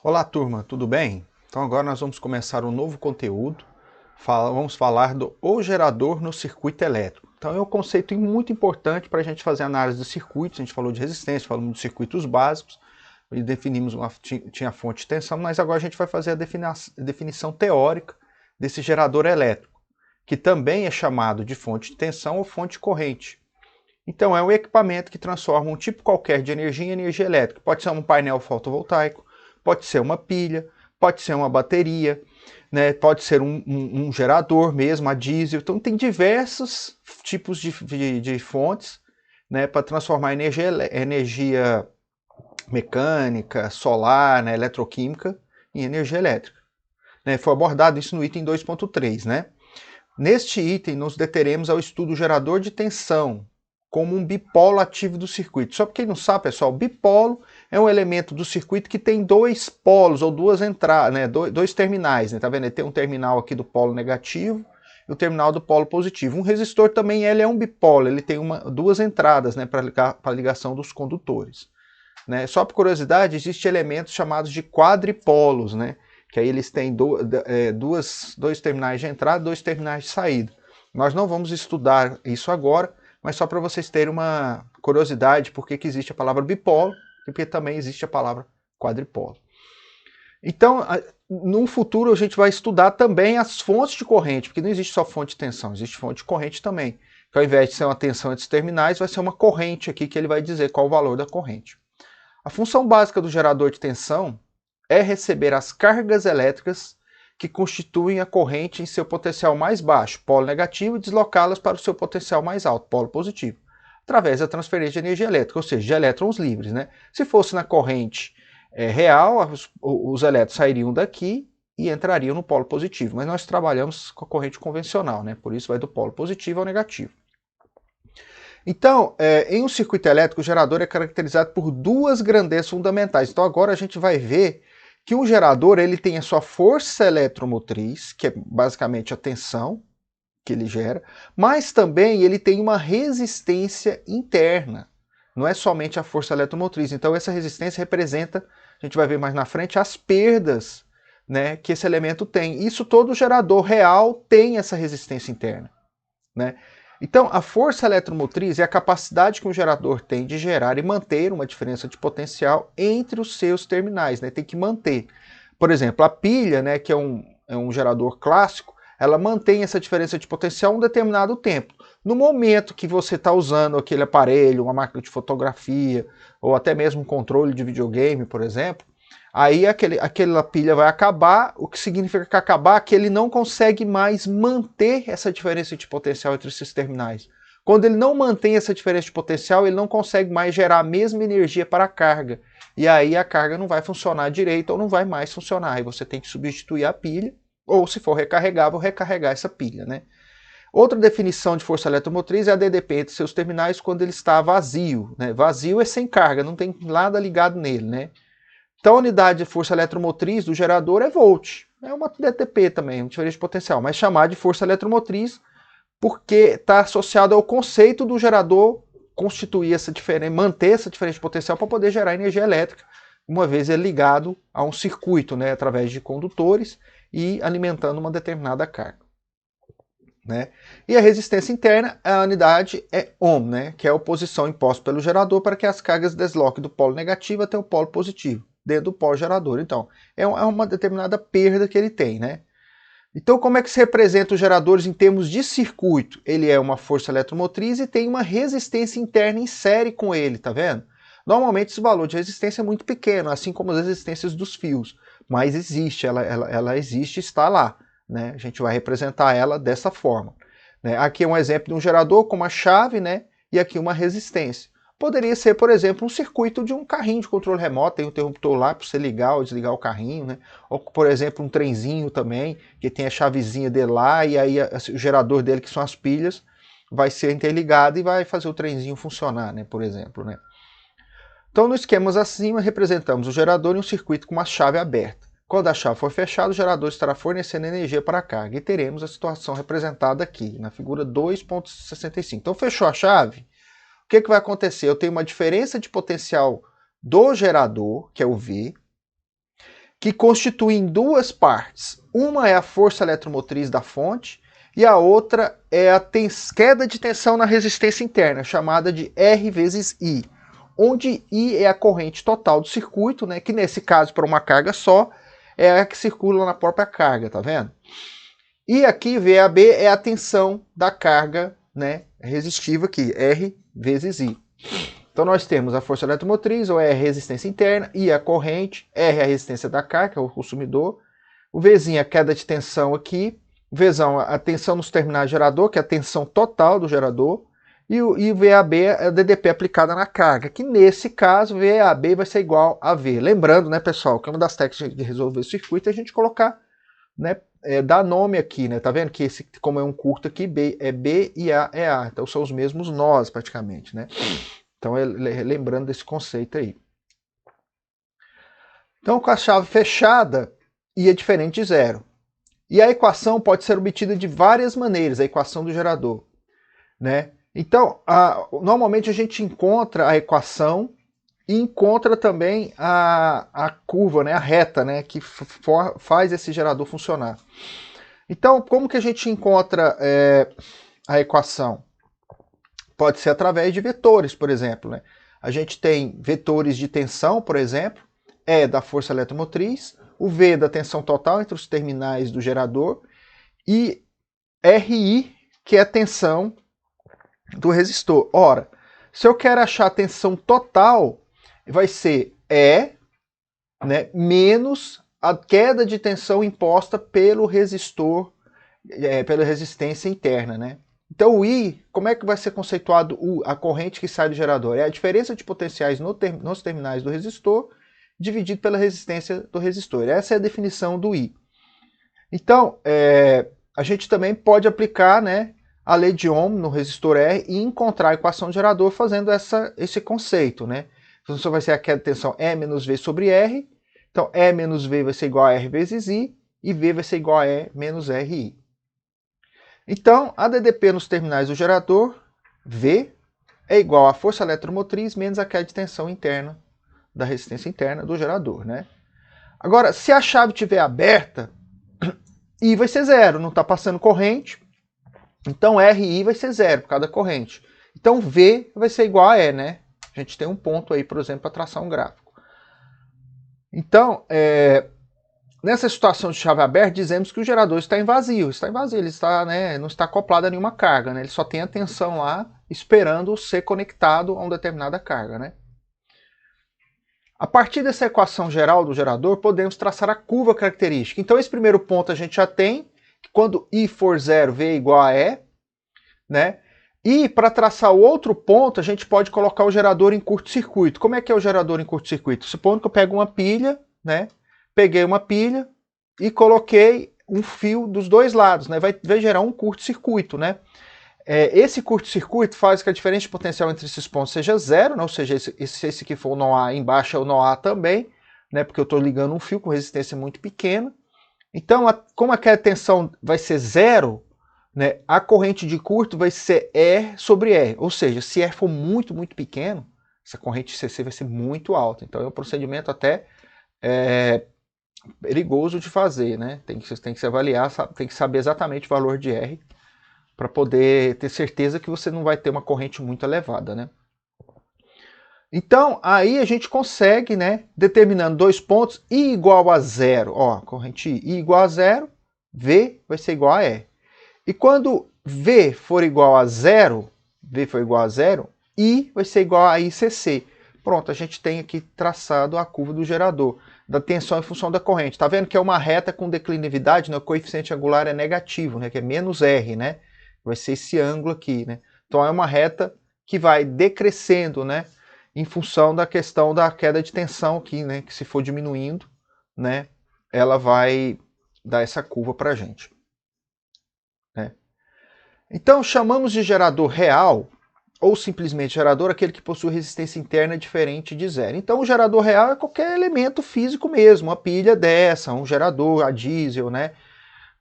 Olá, turma, tudo bem? Então agora nós vamos começar um novo conteúdo. Vamos falar do o gerador no circuito elétrico. Então é um conceito muito importante para a gente fazer análise de circuitos. A gente falou de resistência, falamos de circuitos básicos e definimos tinha fonte de tensão, mas agora a gente vai fazer a definição teórica desse gerador elétrico, que também é chamado de fonte de tensão ou fonte de corrente. Então é um equipamento que transforma um tipo qualquer de energia em energia elétrica. Pode ser um painel fotovoltaico, pode ser uma pilha, pode ser uma bateria, né? Pode ser um gerador mesmo, a diesel. Então tem diversos tipos de fontes, né, para transformar energia mecânica, solar, né, eletroquímica em energia elétrica. Né? Foi abordado isso no item 2.3. Né? Neste item, nos deteremos ao estudo do gerador de tensão, como um bipolo ativo do circuito. Só para quem não sabe, pessoal, bipolo é um elemento do circuito que tem dois polos, ou duas entradas, né, dois terminais. Né, tá vendo? Ele tem um terminal aqui do polo negativo e o terminal do polo positivo. Um resistor também ele é um bipolo, ele tem duas entradas, né, para a ligação dos condutores. Né? Só por curiosidade, existem elementos chamados de quadripolos, né, que aí eles têm dois terminais de entrada e dois terminais de saída. Nós não vamos estudar isso agora, mas só para vocês terem uma curiosidade por que existe a palavra bipolo e porque também existe a palavra quadripolo. Então, no futuro a gente vai estudar também as fontes de corrente, porque não existe só fonte de tensão, existe fonte de corrente também. Que ao invés de ser uma tensão entre os terminais, vai ser uma corrente aqui que ele vai dizer qual o valor da corrente. A função básica do gerador de tensão é receber as cargas elétricas que constituem a corrente em seu potencial mais baixo, polo negativo, e deslocá-las para o seu potencial mais alto, polo positivo, através da transferência de energia elétrica, ou seja, de elétrons livres. Né? Se fosse na corrente real, os elétrons sairiam daqui e entrariam no polo positivo, mas nós trabalhamos com a corrente convencional, né? Por isso vai do polo positivo ao negativo. Então, em um circuito elétrico, o gerador é caracterizado por duas grandezas fundamentais. Então agora a gente vai ver que um gerador ele tem a sua força eletromotriz, que é basicamente a tensão que ele gera, mas também ele tem uma resistência interna. Não é somente a força eletromotriz. Então essa resistência representa, a gente vai ver mais na frente, as perdas, né, que esse elemento tem. Isso todo gerador real tem essa resistência interna. Né? Então, a força eletromotriz é a capacidade que um gerador tem de gerar e manter uma diferença de potencial entre os seus terminais, né? Tem que manter. Por exemplo, a pilha, né, que é um gerador clássico, ela mantém essa diferença de potencial um determinado tempo. No momento que você está usando aquele aparelho, uma máquina de fotografia, ou até mesmo um controle de videogame, por exemplo, aí aquela pilha vai acabar, o que significa que acabar que ele não consegue mais manter essa diferença de potencial entre esses terminais. Quando ele não mantém essa diferença de potencial, ele não consegue mais gerar a mesma energia para a carga. E aí a carga não vai funcionar direito ou não vai mais funcionar. Aí você tem que substituir a pilha, ou se for recarregável, recarregar essa pilha. Né? Outra definição de força eletromotriz é a DDP entre seus terminais quando ele está vazio. Né? Vazio é sem carga, não tem nada ligado nele. Né? Então a unidade de força eletromotriz do gerador é volt. É uma DTP também, uma diferença de potencial, mas chamar de força eletromotriz porque está associado ao conceito do gerador constituir essa diferença, manter essa diferença de potencial para poder gerar energia elétrica, uma vez ele ligado a um circuito, né, através de condutores e alimentando uma determinada carga. Né? E a resistência interna, a unidade é ohm, né, que é a oposição imposta pelo gerador para que as cargas desloquem do polo negativo até o polo positivo, dentro do polo gerador. Então, é uma determinada perda que ele tem. Né? Então, como é que se representa os geradores em termos de circuito? Ele é uma força eletromotriz e tem uma resistência interna em série com ele, tá vendo? Normalmente esse valor de resistência é muito pequeno, assim como as resistências dos fios, mas existe, ela existe e está lá. Né? A gente vai representar ela dessa forma. Né? Aqui é um exemplo de um gerador com uma chave, né? E aqui uma resistência. Poderia ser, por exemplo, um circuito de um carrinho de controle remoto, tem um interruptor lá para você ligar ou desligar o carrinho, né? Ou, por exemplo, um trenzinho também, que tem a chavezinha dele lá, e aí o gerador dele, que são as pilhas, vai ser interligado e vai fazer o trenzinho funcionar, né? Por exemplo, né? Então, no esquema acima, representamos o gerador em um circuito com uma chave aberta. Quando a chave for fechada, o gerador estará fornecendo energia para a carga e teremos a situação representada aqui, na figura 2.65. Então, fechou a chave, o que vai acontecer? Eu tenho uma diferença de potencial do gerador, que é o V, que constituem duas partes. Uma é a força eletromotriz da fonte e a outra é a queda de tensão na resistência interna, chamada de R vezes I, onde I é a corrente total do circuito, né, que nesse caso, para uma carga só, é a que circula na própria carga, tá vendo? E aqui, VAB é a tensão da carga, né, resistiva aqui, R vezes I. Então nós temos a força eletromotriz, ou é a resistência interna, I é a corrente, R é a resistência da carga, que é o consumidor, o Vzinho é a queda de tensão aqui, o Vzão a tensão nos terminais do gerador, que é a tensão total do gerador, e o VAB é a DDP aplicada na carga, que nesse caso VAB vai ser igual a V. Lembrando, né, pessoal, que uma das técnicas de resolver o circuito é a gente colocar, né, dar nome aqui, né? Tá vendo que esse, como é um curto aqui, B é B e A é A, então são os mesmos nós praticamente, né? Então lembrando desse conceito aí. Então com a chave fechada, I é diferente de zero. E a equação pode ser obtida de várias maneiras, a equação do gerador, né? Então, normalmente a gente encontra a equação e encontra também a curva, né, a reta, né, que faz esse gerador funcionar. Então, como que a gente encontra a equação? Pode ser através de vetores, por exemplo, né? A gente tem vetores de tensão, por exemplo, E da força eletromotriz, o V da tensão total entre os terminais do gerador e RI, que é a tensão do resistor. Ora, se eu quero achar a tensão total, vai ser E, né, menos a queda de tensão imposta pelo resistor, pela resistência interna, né? Então o I, como é que vai ser conceituado a corrente que sai do gerador? É a diferença de potenciais nos terminais do resistor dividido pela resistência do resistor. Essa é a definição do I. Então, a gente também pode aplicar, né, a lei de Ohm no resistor R e encontrar a equação do gerador fazendo esse conceito, né? Então, isso vai ser a queda de tensão E menos V sobre R. Então, E menos V vai ser igual a R vezes I, e V vai ser igual a E menos RI. Então, a DDP nos terminais do gerador, V, é igual à força eletromotriz menos a queda de tensão interna da resistência interna do gerador, né? Agora, se a chave estiver aberta, I vai ser zero, não está passando corrente, então RI vai ser zero por causa da corrente. Então V vai ser igual a E, né? A gente tem um ponto aí, por exemplo, para traçar um gráfico. Então, nessa situação de chave aberta, dizemos que o gerador está em vazio. Está em vazio, ele está, né, não está acoplado a nenhuma carga, né? Ele só tem a tensão lá esperando ser conectado a uma determinada carga, né? A partir dessa equação geral do gerador, podemos traçar a curva característica. Então esse primeiro ponto a gente já tem, que quando I for zero, V é igual a E, né? E para traçar o outro ponto, a gente pode colocar o gerador em curto-circuito. Como é que é o gerador em curto-circuito? Supondo que eu pego uma pilha, né? Peguei uma pilha e coloquei um fio dos dois lados, né? Vai gerar um curto-circuito, né? Esse curto-circuito faz que a diferença de potencial entre esses pontos seja zero, né? Ou seja, esse que for o nó A embaixo é o nó A também, né? Porque eu estou ligando um fio com resistência muito pequena. Então, como aquela tensão vai ser zero, né? A corrente de curto vai ser E sobre E. Ou seja, se E for muito, muito pequeno, essa corrente CC vai ser muito alta. Então é um procedimento até perigoso de fazer, né? Tem que se avaliar, tem que saber exatamente o valor de R para poder ter certeza que você não vai ter uma corrente muito elevada, né? Então, aí a gente consegue, né, determinando dois pontos, I igual a zero, ó, corrente I igual a zero, V vai ser igual a E. E quando V for igual a zero, I vai ser igual a ICC. Pronto, a gente tem aqui traçado a curva do gerador, da tensão em função da corrente. Tá vendo que é uma reta com declinividade, né? O coeficiente angular é negativo, né? Que é menos R, né? Vai ser esse ângulo aqui, né? Então é uma reta que vai decrescendo, né? Em função da questão da queda de tensão aqui, né? Que se for diminuindo, né? Ela vai dar essa curva pra gente, né? Então chamamos de gerador real ou simplesmente gerador aquele que possui resistência interna diferente de zero. Então o gerador real é qualquer elemento físico mesmo, uma pilha dessa, um gerador a diesel, né?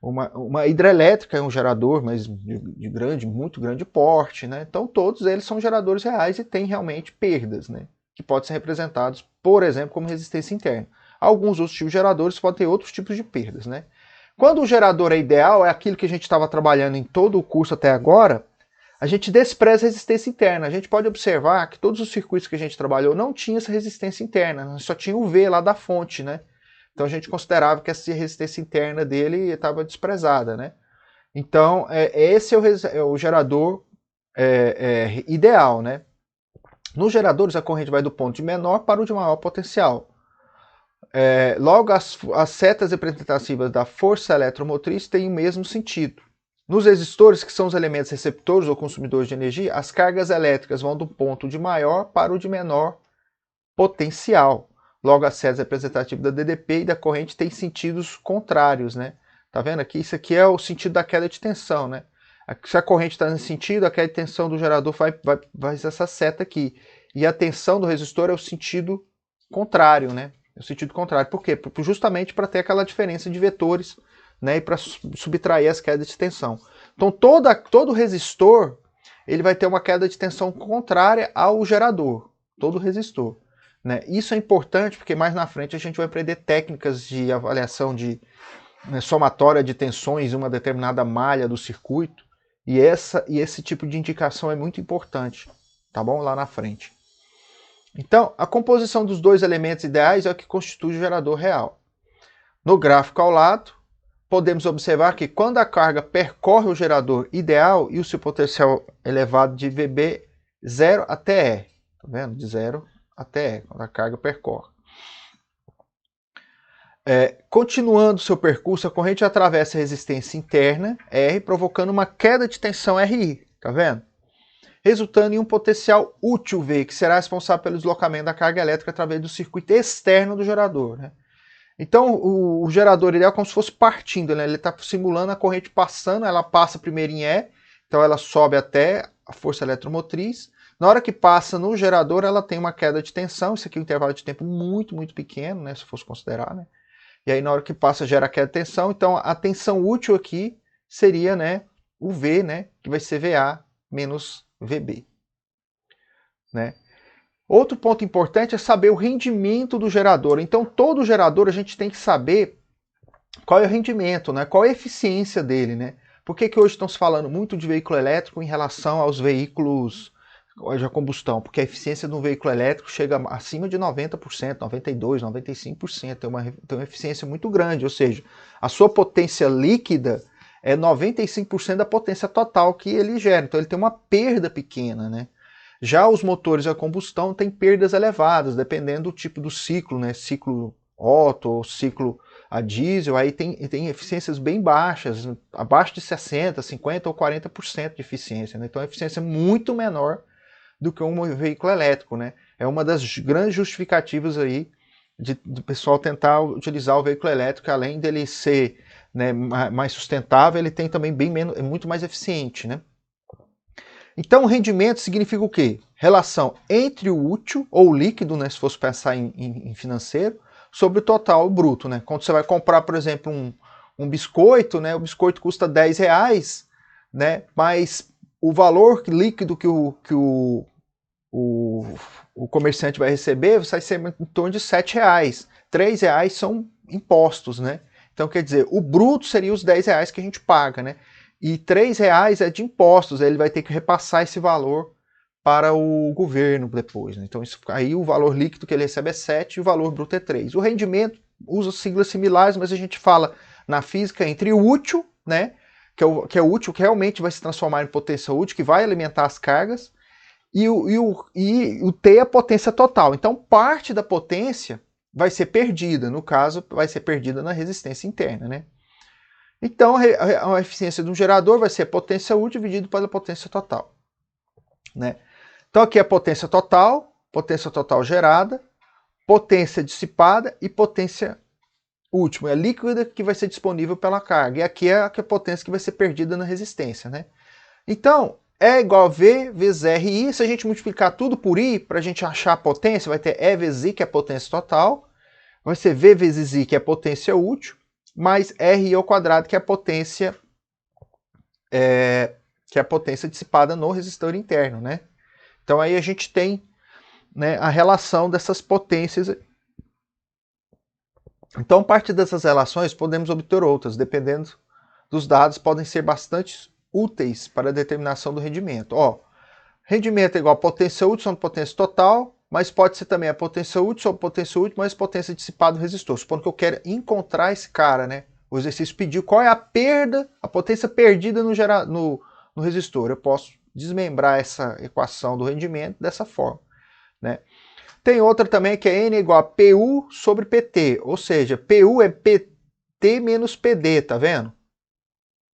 Uma hidrelétrica é um gerador, mas de muito grande porte, né? Então todos eles são geradores reais e têm realmente perdas, né? Que podem ser representados, por exemplo, como resistência interna. Alguns outros tipos de geradores podem ter outros tipos de perdas, né? Quando o gerador é ideal, é aquilo que a gente estava trabalhando em todo o curso até agora, a gente despreza a resistência interna. A gente pode observar que todos os circuitos que a gente trabalhou não tinham essa resistência interna, só tinha o V lá da fonte, né? Então a gente considerava que essa resistência interna dele estava desprezada, né? Então esse é o gerador ideal, né? Nos geradores a corrente vai do ponto de menor para o de maior potencial. Logo, as setas representativas da força eletromotriz têm o mesmo sentido. Nos resistores, que são os elementos receptores ou consumidores de energia, as cargas elétricas vão do ponto de maior para o de menor potencial. Logo, as setas representativas da DDP e da corrente têm sentidos contrários, né? Tá vendo aqui? Isso aqui é o sentido da queda de tensão, né? Se a corrente está nesse sentido, a queda de tensão do gerador vai essa seta aqui. E a tensão do resistor é o sentido contrário, né? É o sentido contrário. Por quê? Justamente para ter aquela diferença de vetores, né? E para subtrair as quedas de tensão. Então todo resistor ele vai ter uma queda de tensão contrária ao gerador. Todo resistor. Né? Isso é importante porque mais na frente a gente vai aprender técnicas de avaliação de somatória de tensões em uma determinada malha do circuito. E esse tipo de indicação é muito importante, tá bom? Lá na frente. Então, a composição dos dois elementos ideais é o que constitui o gerador real. No gráfico ao lado, podemos observar que quando a carga percorre o gerador ideal e o seu potencial elevado de VB 0 até E, tá vendo? De 0 até E, quando a carga percorre. Continuando seu percurso, a corrente atravessa a resistência interna, R, provocando uma queda de tensão RI, tá vendo? Resultando em um potencial útil V, que será responsável pelo deslocamento da carga elétrica através do circuito externo do gerador, né? Então, o gerador ele é como se fosse partindo, né? Ele está simulando a corrente passando, ela passa primeiro em E, então ela sobe até a força eletromotriz. Na hora que passa no gerador, ela tem uma queda de tensão, isso aqui é um intervalo de tempo muito, muito pequeno, né? Se fosse considerar, né? E aí na hora que passa gera a queda de tensão, então a tensão útil aqui seria, né, o V, né, que vai ser VA menos VB. Né? Outro ponto importante é saber o rendimento do gerador. Então todo gerador a gente tem que saber qual é o rendimento, né, qual é a eficiência dele. Né? Por que hoje estão se falando muito de veículo elétrico em relação aos veículos de combustão? Porque a eficiência de um veículo elétrico chega acima de 90%, 92%, 95%. Tem uma eficiência muito grande, ou seja, a sua potência líquida é 95% da potência total que ele gera. Então ele tem uma perda pequena, né? Já os motores a combustão têm perdas elevadas, dependendo do tipo do ciclo, né? Ciclo Otto ou ciclo a diesel, aí tem eficiências bem baixas, abaixo de 60%, 50% ou 40% de eficiência. Né? Então a eficiência é muito menor do que um veículo elétrico, né? É uma das grandes justificativas aí do pessoal tentar utilizar o veículo elétrico, além dele ser, né, mais sustentável, ele tem também é muito mais eficiente, né? Então, o rendimento significa o quê? Relação entre o útil, ou o líquido, né, se fosse pensar em financeiro, sobre o total, o bruto, né? Quando você vai comprar, por exemplo, um biscoito, né, o biscoito custa R$10, né, mas o valor líquido que o comerciante vai receber vai ser em torno de R$7. R$3 são impostos, né? Então, quer dizer, o bruto seria os R$10 que a gente paga, né? E R$3 é de impostos, ele vai ter que repassar esse valor para o governo depois. Né? Então, aí o valor líquido que ele recebe é 7 e o valor bruto é 3. O rendimento usa siglas similares, mas a gente fala na física entre o útil, né? Que é o útil que realmente vai se transformar em potência útil, que vai alimentar as cargas, e o T é a potência total. Então, parte da potência vai ser perdida. No caso, vai ser perdida na resistência interna, né? Então, a eficiência de um gerador vai ser a potência útil dividido pela potência total. Né? Então, aqui é a potência total gerada, potência dissipada e potência útil. É a líquida que vai ser disponível pela carga. E aqui é a potência que vai ser perdida na resistência. Né? Então, E igual a V vezes RI. Se a gente multiplicar tudo por I, para a gente achar a potência, vai ter E vezes I, que é a potência total. Vai ser V vezes I, que é a potência útil, mais RI ao quadrado, que é a potência dissipada no resistor interno. Né? Então aí a gente tem, né, a relação dessas potências Então, parte dessas relações podemos obter outras, dependendo dos dados, podem ser bastante úteis para a determinação do rendimento. Ó, rendimento é igual a potência útil sobre potência total, mas pode ser também a potência útil sobre potência útil mais potência dissipada do resistor. Supondo que eu quero encontrar esse cara, né? O exercício pediu qual é a perda, a potência perdida no resistor. Eu posso desmembrar essa equação do rendimento dessa forma, né? Tem outra também que é N igual a PU sobre PT, ou seja, PU é PT menos PD, tá vendo?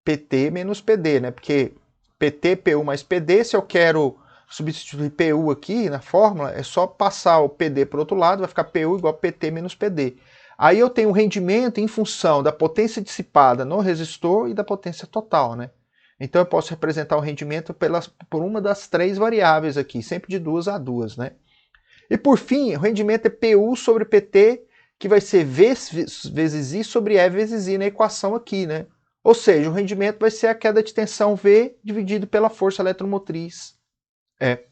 PT menos PD, né? Porque PT, PU mais PD, se eu quero substituir PU aqui na fórmula, é só passar o PD para o outro lado, vai ficar PU igual a PT menos PD. Aí eu tenho um rendimento em função da potência dissipada no resistor e da potência total, né? Então eu posso representar o rendimento por uma das três variáveis aqui, sempre de 2 a 2, né? E por fim, o rendimento é PU sobre PT, que vai ser V vezes I sobre E vezes I na equação aqui, né? Ou seja, o rendimento vai ser a queda de tensão V dividido pela força eletromotriz. É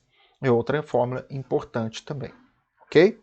outra fórmula importante também, ok?